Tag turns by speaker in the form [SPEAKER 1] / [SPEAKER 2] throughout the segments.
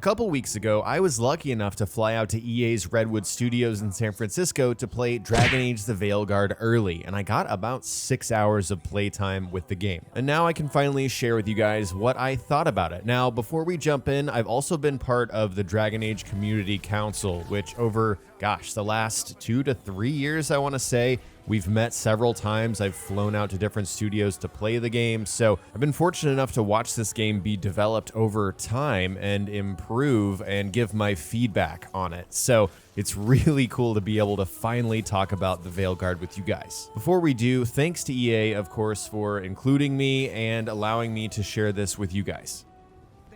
[SPEAKER 1] couple weeks ago, I was lucky enough to fly out to EA's Redwood Studios in San Francisco to play Dragon Age The Veilguard early, and I got about 6 hours of playtime with the game. And now I can finally share with you guys what I thought about it. Now, before we jump in, I've also been part of the Dragon Age Community Council, which over, the last 2 to 3 years, I want to say, we've met several times. I've flown out to different studios to play the game, so I've been fortunate enough to watch this game be developed over time and improve and give my feedback on it. So it's really cool to be able to finally talk about the Veilguard with you guys. Before we do, thanks to EA, of course, for including me and allowing me to share this with you guys.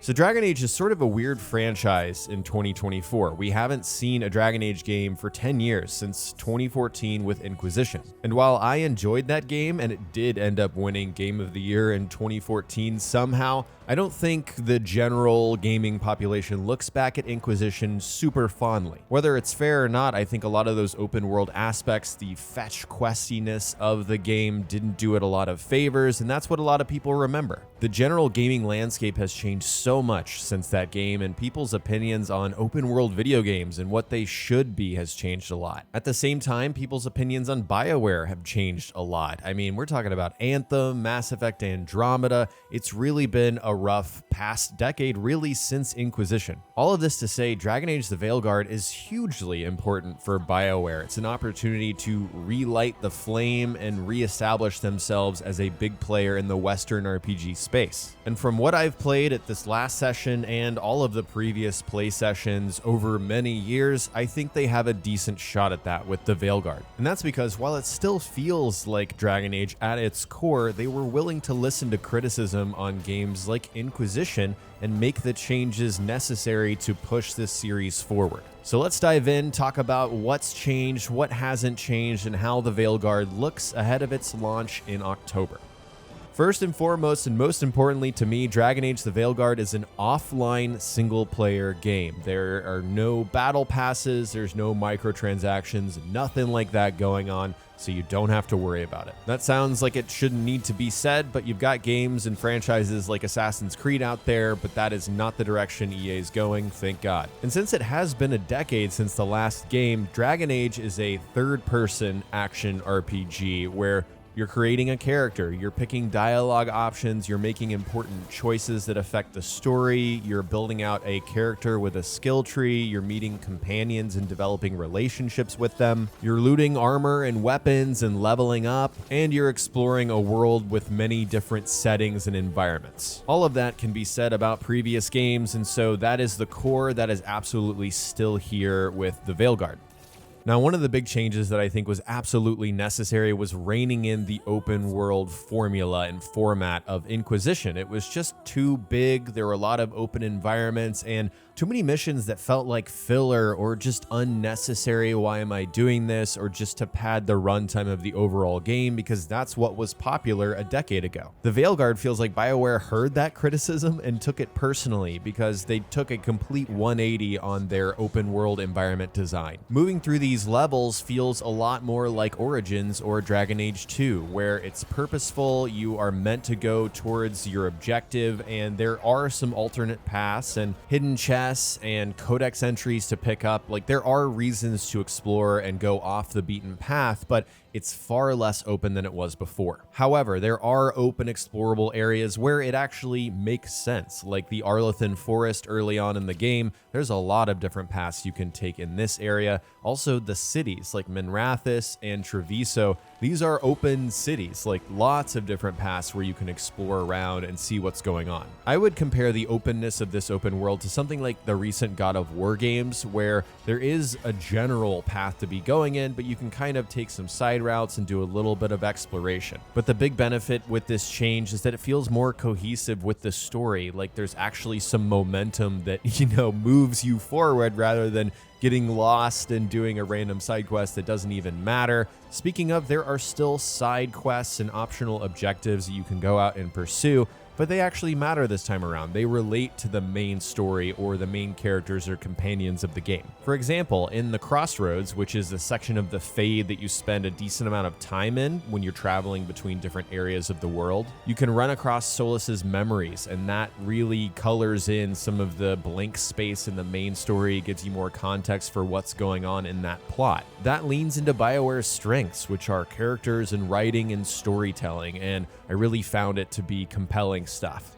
[SPEAKER 1] So Dragon Age is sort of a weird franchise in 2024. We haven't seen a Dragon Age game for 10 years, since 2014 with Inquisition. And while I enjoyed that game, and it did end up winning Game of the Year in 2014 somehow, I don't think the general gaming population looks back at Inquisition super fondly. Whether it's fair or not, I think a lot of those open world aspects, the fetch questiness of the game, didn't do it a lot of favors, and that's what a lot of people remember. The general gaming landscape has changed so much since that game, and people's opinions on open world video games and what they should be has changed a lot. At the same time, people's opinions on BioWare have changed a lot. I mean, we're talking about Anthem, Mass Effect Andromeda. It's really been a rough past decade, really, since Inquisition. All of this to say, Dragon Age The Veilguard is hugely important for BioWare. It's an opportunity to relight the flame and reestablish themselves as a big player in the Western RPG space. And from what I've played at this last session and all of the previous play sessions over many years, I think they have a decent shot at that with The Veilguard. And that's because while it still feels like Dragon Age at its core, they were willing to listen to criticism on games like Inquisition and make the changes necessary to push this series forward. So let's dive in, talk about what's changed, what hasn't changed, and how The Veilguard looks ahead of its launch in October. First and foremost, and most importantly to me, Dragon Age The Veilguard is an offline single-player game. There are no battle passes, there's no microtransactions, nothing like that going on, so you don't have to worry about it. That sounds like it shouldn't need to be said, but you've got games and franchises like Assassin's Creed out there, but that is not the direction EA is going, thank God. And since it has been a decade since the last game, Dragon Age is a third-person action RPG where you're creating a character, you're picking dialogue options, you're making important choices that affect the story, you're building out a character with a skill tree, you're meeting companions and developing relationships with them, you're looting armor and weapons and leveling up, and you're exploring a world with many different settings and environments. All of that can be said about previous games, and so that is the core that is absolutely still here with The Veilguard. Now, one of the big changes that I think was absolutely necessary was reining in the open world formula and format of Inquisition. It was just too big, there were a lot of open environments, and too many missions that felt like filler or just unnecessary. Why am I doing this? Or just to pad the runtime of the overall game, because that's what was popular a decade ago. The Veilguard feels like BioWare heard that criticism and took it personally, because they took a complete 180 on their open world environment design. Moving through these levels feels a lot more like Origins or Dragon Age 2, where it's purposeful, you are meant to go towards your objective, and there are some alternate paths and hidden chests and codex entries to pick up. Like, there are reasons to explore and go off the beaten path, but it's far less open than it was before. However, there are open explorable areas where it actually makes sense, like the Arlathan Forest early on in the game. There's a lot of different paths you can take in this area. Also, the cities like Minrathous and Treviso, these are open cities, like lots of different paths where you can explore around and see what's going on. I would compare the openness of this open world to something like the recent God of War games, where there is a general path to be going in, but you can kind of take some side routes and do a little bit of exploration. But the big benefit with this change is that it feels more cohesive with the story. Like, there's actually some momentum that, moves you forward rather than getting lost and doing a random side quest that doesn't even matter. Speaking of, there are still side quests and optional objectives that you can go out and pursue. but they actually matter this time around. They relate to the main story or the main characters or companions of the game. For example, in the Crossroads, which is a section of the Fade that you spend a decent amount of time in when you're traveling between different areas of the world, you can run across Solas's memories, and that really colors in some of the blank space in the main story, gives you more context for what's going on in that plot. That leans into BioWare's strengths, which are characters and writing and storytelling, and I really found it to be compelling stuff.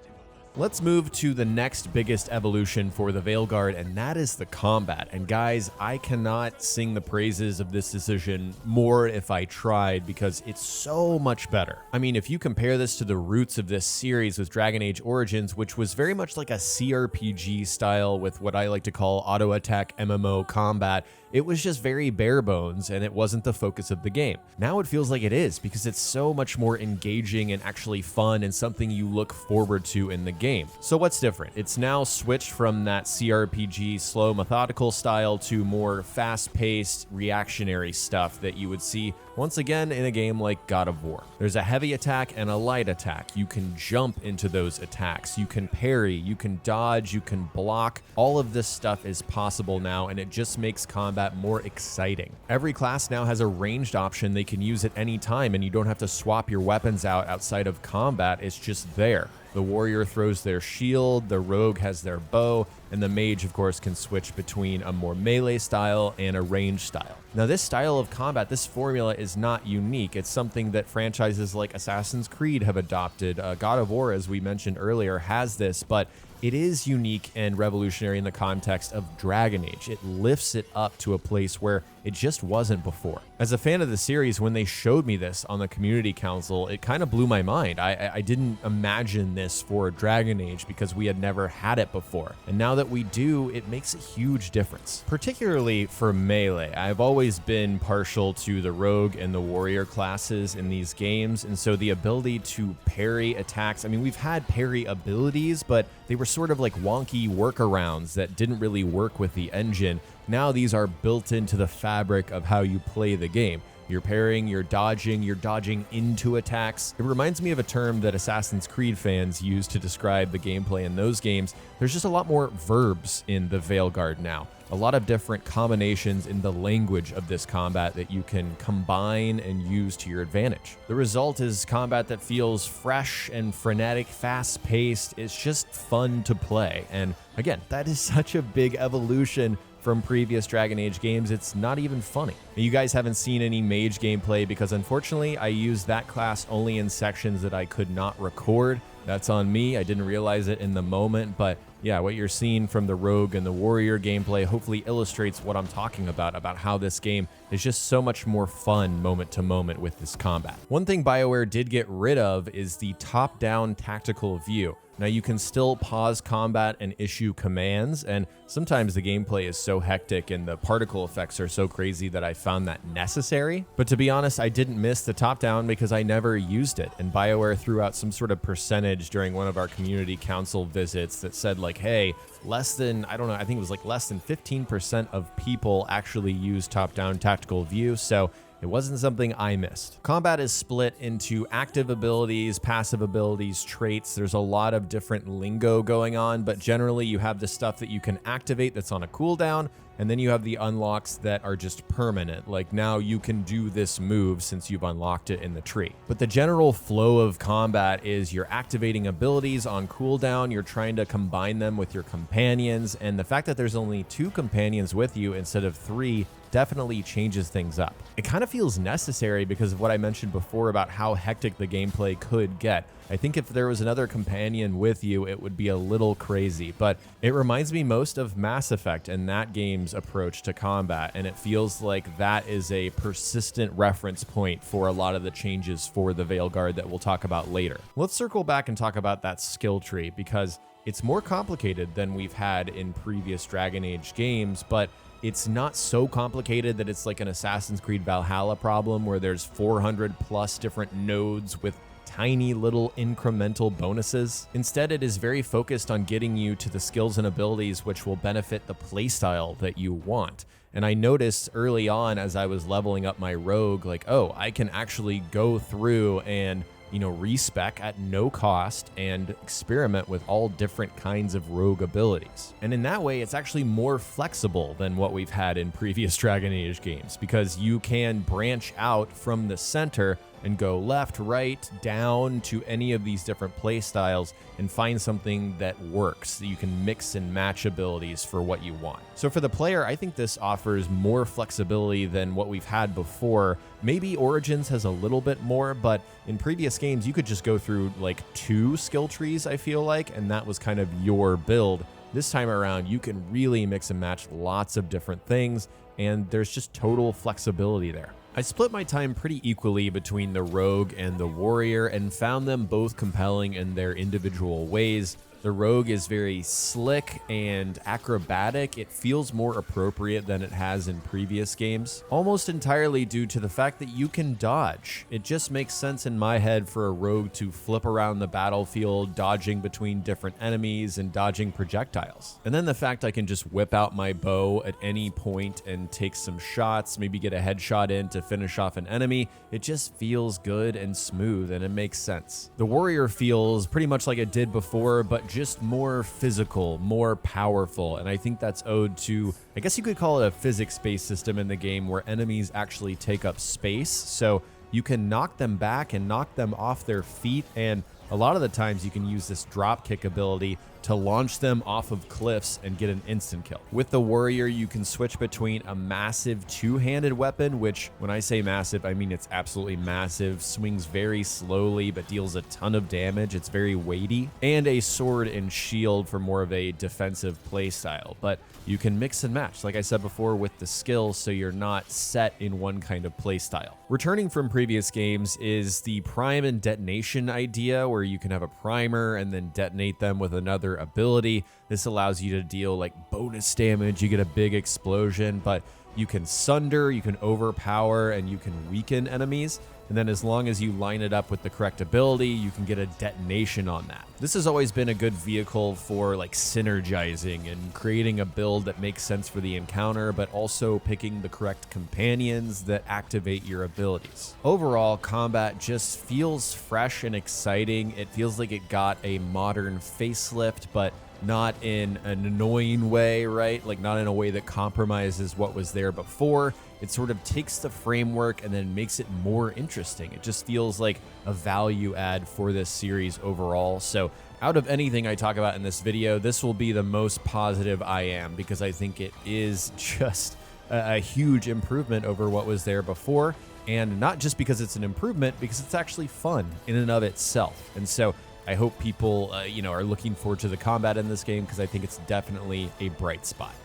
[SPEAKER 1] Let's move to the next biggest evolution for the Veilguard, and that is the combat. And guys, I cannot sing the praises of this decision more if I tried, because it's so much better. I mean, if you compare this to the roots of this series with Dragon Age Origins, which was very much like a CRPG style with what I like to call auto attack MMO combat, it was just very bare bones and it wasn't the focus of the game. Now it feels like it is, because it's so much more engaging and actually fun and something you look forward to in the game. So what's different? It's now switched from that CRPG slow methodical style to more fast-paced reactionary stuff that you would see once again in a game like God of War. There's a heavy attack and a light attack. You can jump into those attacks. You can parry, you can dodge, you can block. All of this stuff is possible now, and it just makes combat more exciting. Every class now has a ranged option they can use at any time, and you don't have to swap your weapons out outside of combat. It's just there. The warrior throws their shield, the rogue has their bow, and the mage, of course, can switch between a more melee style and a ranged style. Now, this style of combat, this formula is not unique. It's something that franchises like Assassin's Creed have adopted. God of War, as we mentioned earlier, has this, but it is unique and revolutionary in the context of Dragon Age. It lifts it up to a place where it just wasn't before. As a fan of the series, when they showed me this on the Community Council, it kind of blew my mind. I didn't imagine this for Dragon Age because we had never had it before. And now that we do, it makes a huge difference. Particularly for melee. I've always been partial to the rogue and the warrior classes in these games, and so the ability to parry attacks, I mean, we've had parry abilities, but they were sort of like wonky workarounds that didn't really work with the engine. Now these are built into the fabric of how you play the game. You're parrying, you're dodging into attacks. It reminds me of a term that Assassin's Creed fans use to describe the gameplay in those games. There's just a lot more verbs in the Veilguard now. A lot of different combinations in the language of this combat that you can combine and use to your advantage. The result is combat that feels fresh and frenetic, fast-paced. It's just fun to play. And again, that is such a big evolution from previous Dragon Age games. It's not even funny. You guys haven't seen any mage gameplay because unfortunately I used that class only in sections that I could not record. That's on me. I didn't realize it in the moment, but yeah, what you're seeing from the rogue and the warrior gameplay hopefully illustrates what I'm talking about how this game is just so much more fun moment to moment with this combat. One thing BioWare did get rid of is the top-down tactical view. Now you can still pause combat and issue commands, and sometimes the gameplay is so hectic and the particle effects are so crazy that I found that necessary. But to be honest, I didn't miss the top-down because I never used it, and BioWare threw out some sort of percentage during one of our community council visits that said like, hey, less than 15% of people actually use top-down tactical view, so it wasn't something I missed. Combat is split into active abilities, passive abilities, traits. There's a lot of different lingo going on, but generally you have the stuff that you can activate that's on a cooldown, and then you have the unlocks that are just permanent, like now you can do this move since you've unlocked it in the tree. But the general flow of combat is you're activating abilities on cooldown, you're trying to combine them with your companions, and the fact that there's only 2 companions with you instead of 3 definitely changes things up. It kind of feels necessary because of what I mentioned before about how hectic the gameplay could get. I think if there was another companion with you, it would be a little crazy, but it reminds me most of Mass Effect and that game's approach to combat, and it feels like that is a persistent reference point for a lot of the changes for the Veilguard that we'll talk about later. Let's circle back and talk about that skill tree because it's more complicated than we've had in previous Dragon Age games, but it's not so complicated that it's like an Assassin's Creed Valhalla problem where there's 400 plus different nodes with tiny little incremental bonuses. Instead, it is very focused on getting you to the skills and abilities which will benefit the playstyle that you want. And I noticed early on as I was leveling up my rogue, like, oh, I can actually go through and respec at no cost and experiment with all different kinds of rogue abilities. And in that way, it's actually more flexible than what we've had in previous Dragon Age games, because you can branch out from the center and go left, right, down to any of these different play styles and find something that works, that you can mix and match abilities for what you want. So for the player, I think this offers more flexibility than what we've had before. Maybe Origins has a little bit more, but in previous games, you could just go through like 2 skill trees, I feel like, and that was kind of your build. This time around, you can really mix and match lots of different things, and there's just total flexibility there. I split my time pretty equally between the Rogue and the Warrior and found them both compelling in their individual ways. The Rogue is very slick and acrobatic. It feels more appropriate than it has in previous games, almost entirely due to the fact that you can dodge. It just makes sense in my head for a Rogue to flip around the battlefield, dodging between different enemies and dodging projectiles. And then the fact I can just whip out my bow at any point and take some shots, maybe get a headshot in to finish off an enemy, it just feels good and smooth, and it makes sense. The Warrior feels pretty much like it did before, but just more physical, more powerful, and I think that's owed to, I guess you could call it a physics-based system in the game where enemies actually take up space, so you can knock them back and knock them off their feet, and a lot of the times you can use this drop kick ability to launch them off of cliffs and get an instant kill. With the Warrior, you can switch between a massive two-handed weapon, which when I say massive, I mean it's absolutely massive, swings very slowly but deals a ton of damage, it's very weighty, and a sword and shield for more of a defensive play style. But you can mix and match, like I said before, with the skills, so you're not set in one kind of play style. Returning from previous games is the prime and detonation idea, where you can have a primer and then detonate them with another ability. This allows you to deal like bonus damage, you get a big explosion, but you can sunder, you can overpower, and you can weaken enemies. And then as long as you line it up with the correct ability, you can get a detonation on that. This has always been a good vehicle for like synergizing and creating a build that makes sense for the encounter, but also picking the correct companions that activate your abilities. Overall, combat just feels fresh and exciting. It feels like it got a modern facelift, but not in an annoying way, right? Like not in a way that compromises what was there before. It sort of takes the framework and then makes it more interesting. It just feels like a value add for this series overall. So out of anything I talk about in this video, this will be the most positive I am, because I think it is just a huge improvement over what was there before. And not just because it's an improvement, because it's actually fun in and of itself. And so I hope people, are looking forward to the combat in this game, because I think it's definitely a bright spot.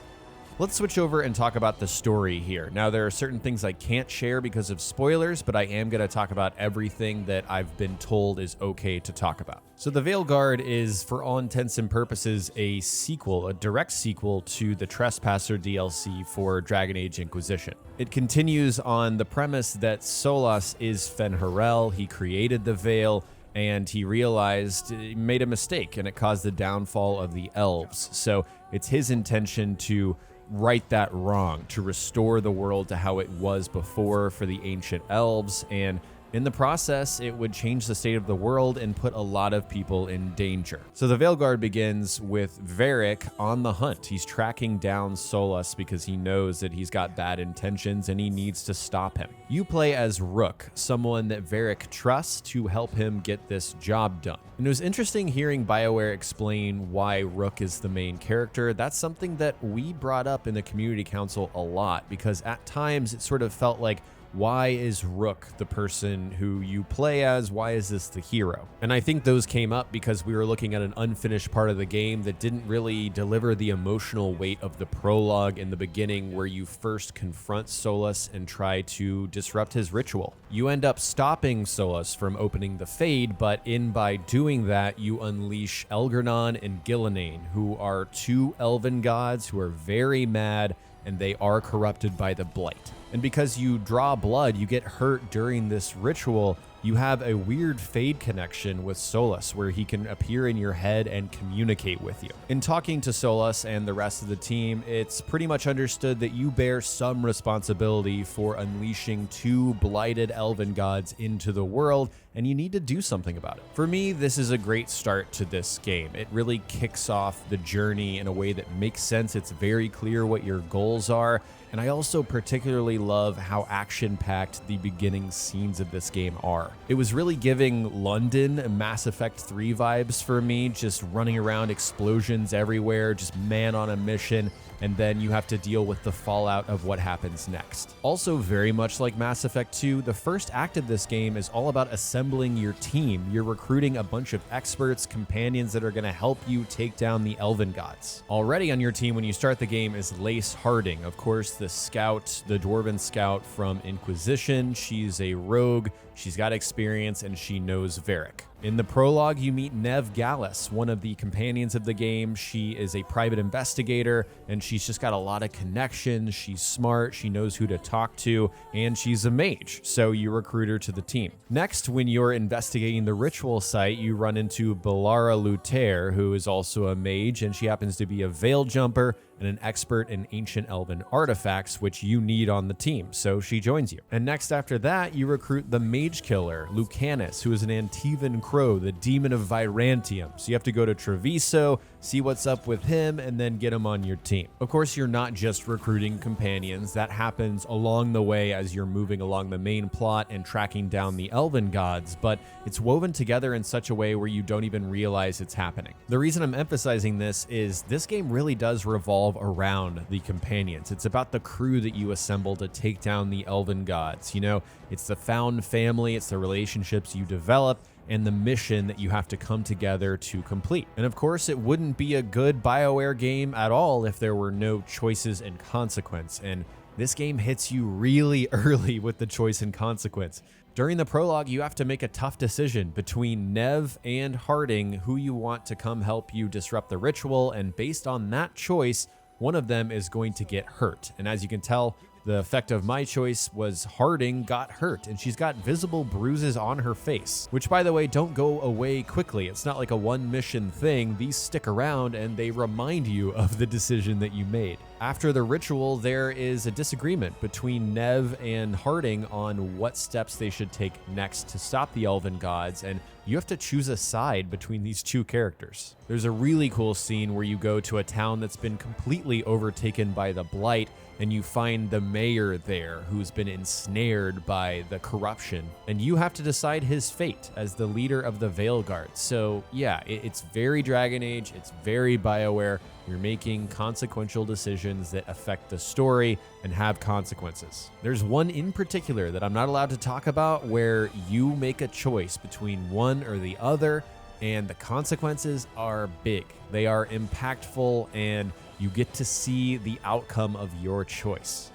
[SPEAKER 1] Let's switch over and talk about the story here. Now, there are certain things I can't share because of spoilers, but I am going to talk about everything that I've been told is okay to talk about. So the Veilguard is, for all intents and purposes, a sequel, a direct sequel to the Trespasser DLC for Dragon Age Inquisition. It continues on the premise that Solas is Fen'Harel. He created the Veil, and he realized he made a mistake, and it caused the downfall of the elves. So it's his intention to right that wrong, to restore the world to how it was before for the ancient elves, and in the process, it would change the state of the world and put a lot of people in danger. So the Veilguard begins with Varric on the hunt. He's tracking down Solas because he knows that he's got bad intentions and he needs to stop him. You play as Rook, someone that Varric trusts to help him get this job done. And it was interesting hearing BioWare explain why Rook is the main character. That's something that we brought up in the Community Council a lot, because at times it sort of felt like, why is Rook the person who you play as? Why is this the hero? And I think those came up because we were looking at an unfinished part of the game that didn't really deliver the emotional weight of the prologue in the beginning, where you first confront Solas and try to disrupt his ritual. You end up stopping Solas from opening the Fade, but by doing that, you unleash Elgernon and Gillenane, who are two elven gods who are very mad, and they are corrupted by the Blight. And because you draw blood, you get hurt during this ritual, you have a weird Fade connection with Solas where he can appear in your head and communicate with you. In talking to Solas and the rest of the team, it's pretty much understood that you bear some responsibility for unleashing 2 blighted elven gods into the world, and you need to do something about it. For me, this is a great start to this game. It really kicks off the journey in a way that makes sense. It's very clear what your goals are, and I also particularly love how action-packed the beginning scenes of this game are. It was really giving London and Mass Effect 3 vibes for me, just running around, explosions everywhere, just man on a mission, and then you have to deal with the fallout of what happens next. Also, very much like Mass Effect 2, the first act of this game is all about assembling your team. You're recruiting a bunch of experts, companions that are going to help you take down the Elven gods. Already on your team when you start the game is Lace Harding, of course, the scout, the Dwarven scout from Inquisition. She's a rogue, she's got experience, and she knows Varric. In the prologue, you meet Nev Gallus, one of the companions of the game. She is a private investigator, and she's just got a lot of connections. She's smart, she knows who to talk to, and she's a mage, so you recruit her to the team. Next, when you're investigating the ritual site, you run into Belara Luthair, who is also a mage, and she happens to be a veil jumper and an expert in ancient elven artifacts, which you need on the team, so she joins you. And next after that, you recruit the mage killer, Lucanus, who is an Antivan Crow, the demon of Virantium. So you have to go to Treviso, see what's up with him, and then get him on your team. Of course, you're not just recruiting companions. That happens along the way as you're moving along the main plot and tracking down the elven gods, but it's woven together in such a way where you don't even realize it's happening. The reason I'm emphasizing this is this game really does revolve around the companions. It's about the crew that you assemble to take down the elven gods. You know, it's the found family, it's the relationships you develop, and the mission that you have to come together to complete. And of course, it wouldn't be a good BioWare game at all if there were no choices and consequence. And this game hits you really early with the choice and consequence. During the prologue, you have to make a tough decision between Nev and Harding, who you want to come help you disrupt the ritual, and based on that choice, one of them is going to get hurt. And as you can tell, the effect of my choice was Harding got hurt, and she's got visible bruises on her face, which, by the way, don't go away quickly. It's not like a one-mission thing. These stick around, and they remind you of the decision that you made. After the ritual, there is a disagreement between Nev and Harding on what steps they should take next to stop the Elven gods, and you have to choose a side between these two characters. There's a really cool scene where you go to a town that's been completely overtaken by the Blight, and you find the mayor there who's been ensnared by the corruption, and you have to decide his fate as the leader of the Veilguard. So yeah, it's very Dragon Age, it's very BioWare. You're making consequential decisions that affect the story and have consequences. There's one in particular that I'm not allowed to talk about where you make a choice between one or the other, and the consequences are big. They are impactful, and you get to see the outcome of your choice.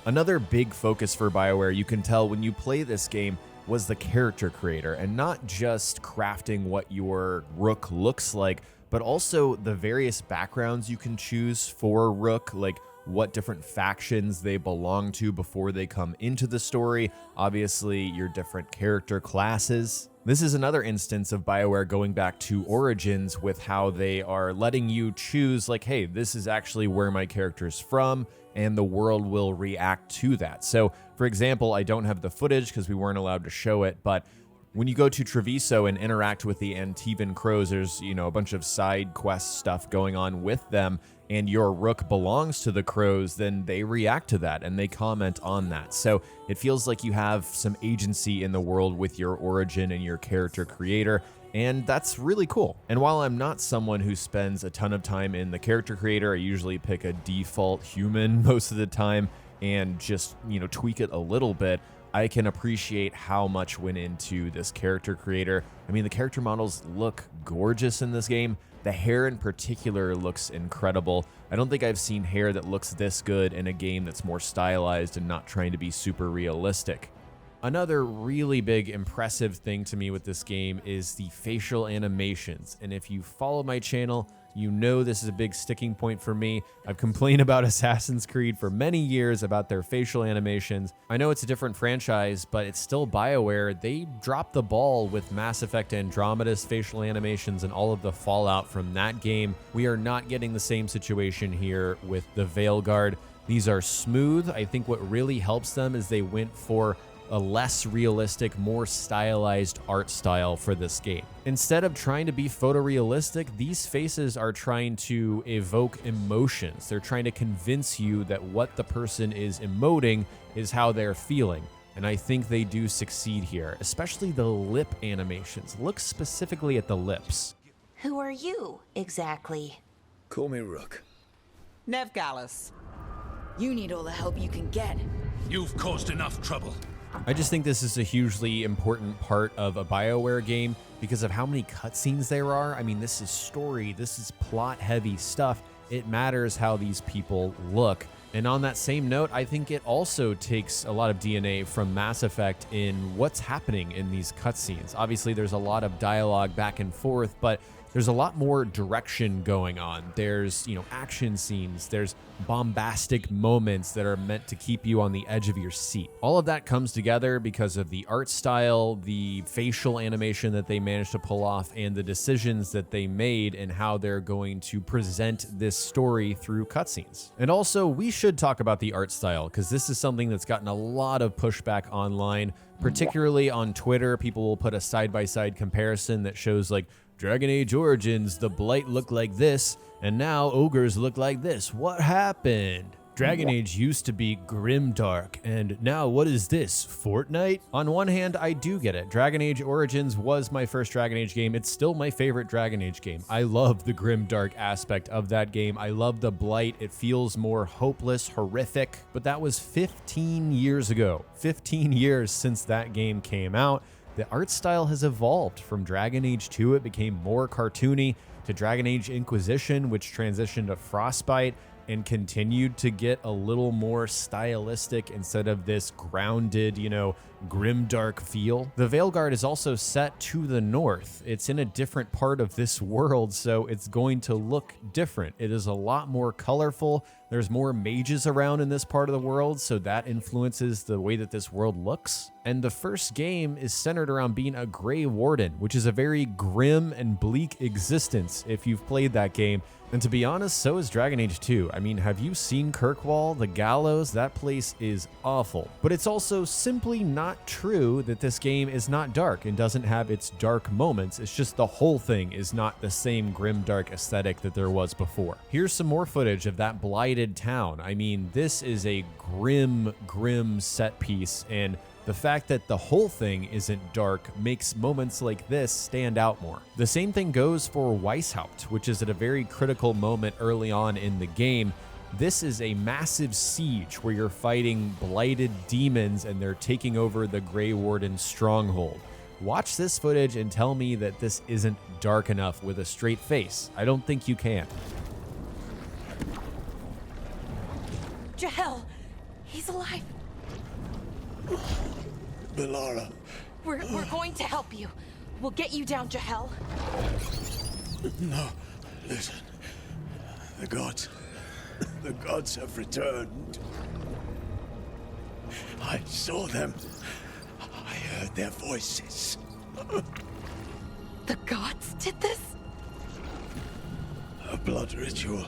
[SPEAKER 1] Another big focus for BioWare, you can tell when you play this game, was the character creator, and not just crafting what your Rook looks like, but also the various backgrounds you can choose for Rook, like what different factions they belong to before they come into the story, obviously your different character classes. This is another instance of BioWare going back to Origins with how they are letting you choose, like, hey, this is actually where my character's from, and the world will react to that. So, for example, I don't have the footage because we weren't allowed to show it, but when you go to Treviso and interact with the Antivan Crows, there's, a bunch of side quest stuff going on with them, and your Rook belongs to the Crows, then they react to that and they comment on that. So it feels like you have some agency in the world with your origin and your character creator, and that's really cool. And while I'm not someone who spends a ton of time in the character creator, I usually pick a default human most of the time and just, tweak it a little bit. I can appreciate how much went into this character creator. I mean, the character models look gorgeous in this game. The hair in particular looks incredible. I don't think I've seen hair that looks this good in a game that's more stylized and not trying to be super realistic. Another really big impressive thing to me with this game is the facial animations. And if you follow my channel, You know this is a big sticking point for me. I've complained about Assassin's Creed for many years about their facial animations. I know it's a different franchise, but it's still BioWare. They dropped the ball with Mass Effect Andromeda's facial animations and all of the fallout from that game. We are not getting the same situation here with the Veilguard. These are smooth. I think what really helps them is they went for a less realistic, more stylized art style for this game. Instead of trying to be photorealistic, these faces are trying to evoke emotions. They're trying to convince you that what the person is emoting is how they're feeling. And I think they do succeed here, especially the lip animations. Look specifically at the lips.
[SPEAKER 2] Who are you, exactly?
[SPEAKER 3] Call me Rook.
[SPEAKER 4] Nev Gallus.
[SPEAKER 5] You need all the help you can get.
[SPEAKER 6] You've caused enough trouble.
[SPEAKER 1] I just think this is a hugely important part of a BioWare game because of how many cutscenes there are. I mean, this is story, this is plot-heavy stuff. It matters how these people look. And on that same note, I think it also takes a lot of DNA from Mass Effect in what's happening in these cutscenes. Obviously, there's a lot of dialogue back and forth, but there's a lot more direction going on. There's, action scenes. There's bombastic moments that are meant to keep you on the edge of your seat. All of that comes together because of the art style, the facial animation that they managed to pull off, and the decisions that they made and how they're going to present this story through cutscenes. And also, we should talk about the art style because this is something that's gotten a lot of pushback online, particularly on Twitter. People will put a side-by-side comparison that shows like Dragon Age Origins, the Blight looked like this, and now ogres look like this. What happened? Dragon Age used to be grimdark, and now what is this, Fortnite? On one hand, I do get it. Dragon Age Origins was my first Dragon Age game. It's still my favorite Dragon Age game. I love the grimdark aspect of that game. I love the Blight. It feels more hopeless, horrific, but that was 15 years ago. 15 years since that game came out. The art style has evolved. From Dragon Age 2, it became more cartoony, to Dragon Age Inquisition, which transitioned to Frostbite and continued to get a little more stylistic instead of this grounded, grimdark feel. The Veilguard is also set to the north. It's in a different part of this world, so it's going to look different. It is a lot more colorful. There's more mages around in this part of the world, so that influences the way that this world looks. And the first game is centered around being a Grey Warden, which is a very grim and bleak existence if you've played that game. And to be honest, so is Dragon Age 2. I mean, have you seen Kirkwall, the Gallows? That place is awful. But it's also simply not true that this game is not dark and doesn't have its dark moments. It's just the whole thing is not the same grimdark aesthetic that there was before. Here's some more footage of that blighted town. I mean, this is a grim set piece, and the fact that the whole thing isn't dark makes moments like this stand out more. The same thing goes for Weishaupt, which is at a very critical moment early on in the game. This is a massive siege where you're fighting blighted demons and they're taking over the Grey Warden stronghold. Watch this footage and tell me that this isn't dark enough with a straight face. I don't think you can.
[SPEAKER 5] Jahel, he's alive.
[SPEAKER 3] Bellara.
[SPEAKER 5] We're going to help you. We'll get you down, Jahel.
[SPEAKER 3] No, listen. The gods have returned. I saw them. I heard their voices.
[SPEAKER 5] The gods did this?
[SPEAKER 3] A blood ritual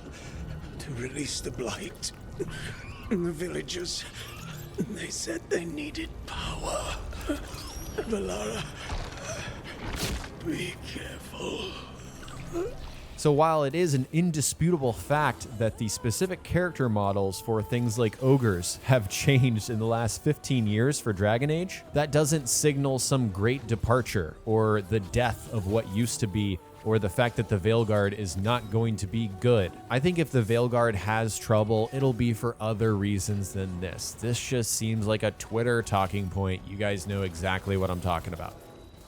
[SPEAKER 3] to release the blight. The villagers, they said they needed power. Bellara, be careful.
[SPEAKER 1] So while it is an indisputable fact that the specific character models for things like ogres have changed in the last 15 years for Dragon Age, that doesn't signal some great departure or the death of what used to be, or the fact that the Veilguard is not going to be good. I think if the Veilguard has trouble, it'll be for other reasons than this. This just seems like a Twitter talking point. You guys know exactly what I'm talking about.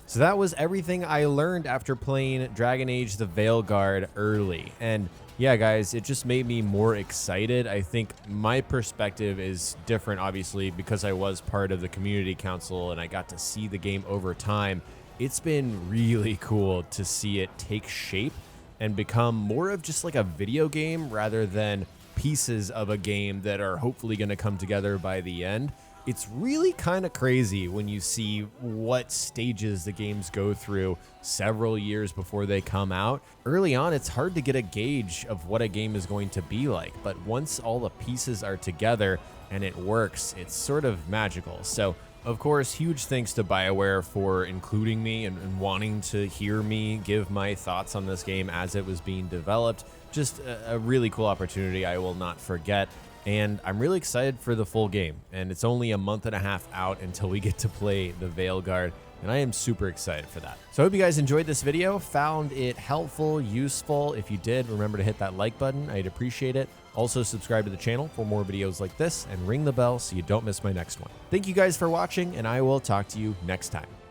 [SPEAKER 1] So that was everything I learned after playing Dragon Age the Veilguard early. And yeah, guys, it just made me more excited. I think my perspective is different, obviously, because I was part of the community council and I got to see the game over time. It's been really cool to see it take shape and become more of just like a video game rather than pieces of a game that are hopefully going to come together by the end. It's really kind of crazy when you see what stages the games go through several years before they come out. Early on, it's hard to get a gauge of what a game is going to be like, but once all the pieces are together and it works, it's sort of magical. So, of course, huge thanks to BioWare for including me and wanting to hear me give my thoughts on this game as it was being developed. Just a really cool opportunity I will not forget. And I'm really excited for the full game. And it's only a month and a half out until we get to play the Veilguard. And I am super excited for that. So I hope you guys enjoyed this video, found it helpful, useful. If you did, remember to hit that like button. I'd appreciate it. Also, subscribe to the channel for more videos like this and ring the bell so you don't miss my next one. Thank you guys for watching, and I will talk to you next time.